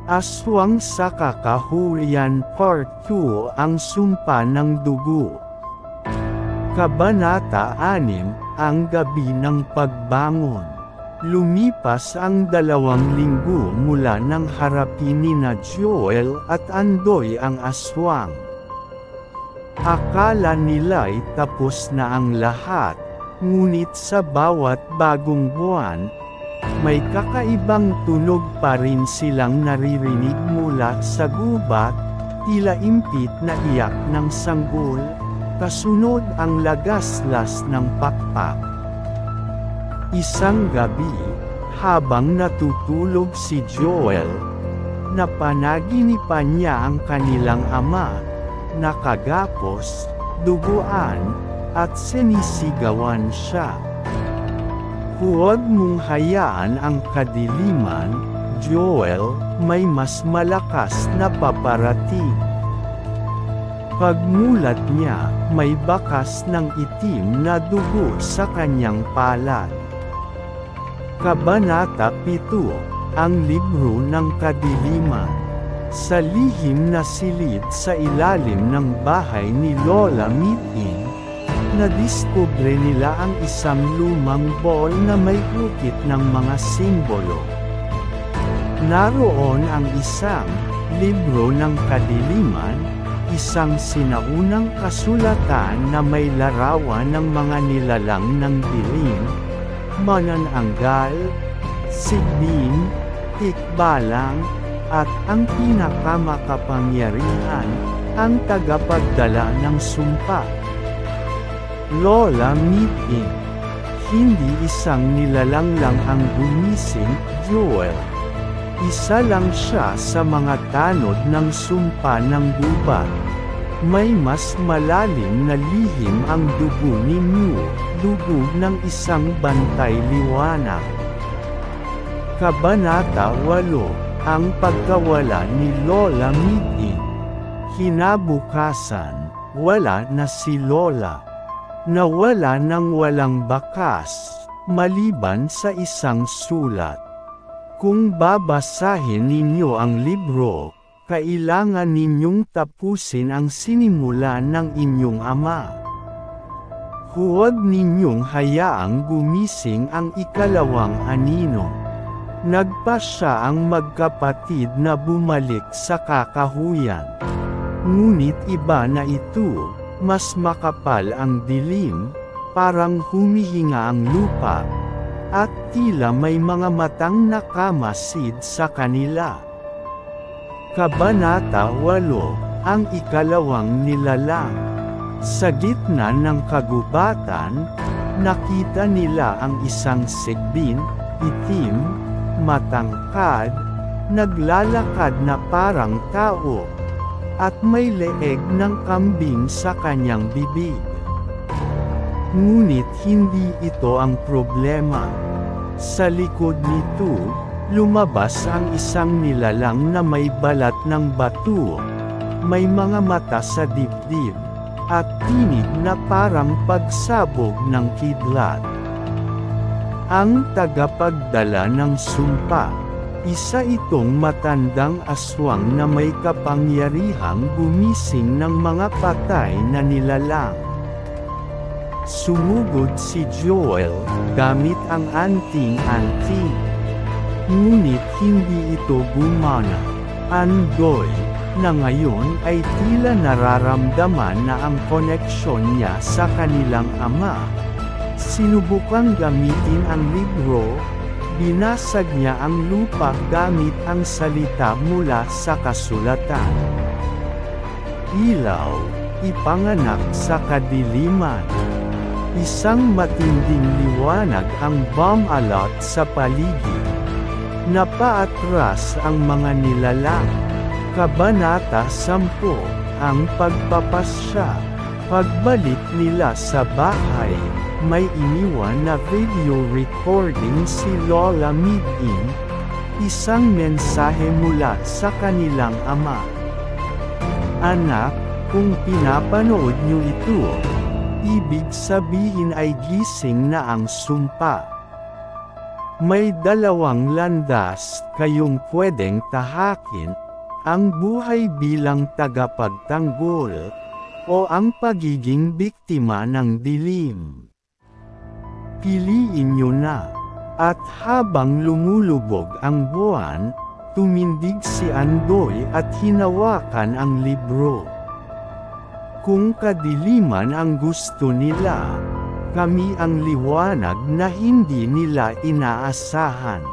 Aswang sa Kakahuyan Part 2 Ang Sumpa ng Dugo. Kabanata 6, Ang Gabi ng Pagbangon. Lumipas ang 2 linggo mula nang harapin nina Joel at Andoy ang aswang. Akala nila'y tapos na ang lahat, ngunit sa bawat bagong buwan, may kakaibang tunog pa rin silang naririnig mula sa gubat, tila impit na iyak ng sanggol, kasunod ang lagaslas ng pakpak. Isang gabi, habang natutulog si Joel, napanaginipan niya ang kanilang ama, nakagapos, duguan, at sinisigawan siya. Huwag mong hayaan ang kadiliman, Joel, may mas malakas na paparating. Pagmulat niya, may bakas ng itim na dugo sa kanyang palad. Kabanata 7, Ang Libro ng Kadiliman. Sa lihim na silid sa ilalim ng bahay ni Lola Miting, nadiskubre nila ang isang lumang ball na may ukit ng mga simbolo. Naroon ang isang libro ng kadiliman, isang sinaunang kasulatan na may larawan ng mga nilalang ng dilim, manananggal, sigbin, tikbalang, at ang pinakamakapangyarihan, ang tagapagdala ng sumpa. Lola Miting. Hindi isang nilalang lang ang gumising, Joel. Isa lang siya sa mga tanod ng sumpa ng gubat. May mas malalim na lihim ang dugo ninyo, dugo ng isang bantay liwanag. Kabanata 8, Ang Pagkawala ni Lola Miting. Kinabukasan, wala na si Lola. Nawala ng walang bakas, maliban sa isang sulat. Kung babasahin ninyo ang libro, kailangan ninyong tapusin ang sinimulan ng inyong ama. Huwag ninyong hayaang gumising ang ikalawang anino. Nagpasya ang magkapatid na bumalik sa kakahuyan. Ngunit iba na ito. Mas makapal ang dilim, parang humihinga ang lupa, at tila may mga matang nakamasid sa kanila. Kabanata 8, Ang Ikalawang Nilalang. Sa gitna ng kagubatan, nakita nila ang isang sigbin, itim, matangkad, naglalakad na parang tao, at may leeg ng kambing sa kanyang bibig. Ngunit hindi ito ang problema. Sa likod nito, lumabas ang isang nilalang na may balat ng bato, may mga mata sa dibdib, at tinig na parang pagsabog ng kidlat. Ang tagapagdala ng sumpa. Isa itong matandang aswang na may kapangyarihang gumising ng mga patay na nilalang. Sumugod si Joel, gamit ang anting-anting. Ngunit hindi ito gumana. Andoy, na ngayon ay tila nararamdaman na ang koneksyon niya sa kanilang ama. Sinubukang gamitin ang libro. Binasag niya ang lupa gamit ang salita mula sa kasulatan. Ilaw, ipanganak sa kadiliman. Isang matinding liwanag ang bumalot sa paligid. Napaatras ang mga nilalang. Kabanata 10, Ang Pagpapasya. Pagbalik nila sa bahay, may iniwan na video recording si Lola Miting, isang mensahe mula sa kanilang ama. Anak, kung pinapanood niyo ito, ibig sabihin ay gising na ang sumpa. May dalawang landas kayong pwedeng tahakin, ang buhay bilang tagapagtanggol, o ang pagiging biktima ng dilim. Piliin nyo na. At habang lumulubog ang buwan, tumindig si Andoy at hinawakan ang libro. Kung kadiliman ang gusto nila, kami ang liwanag na hindi nila inaasahan.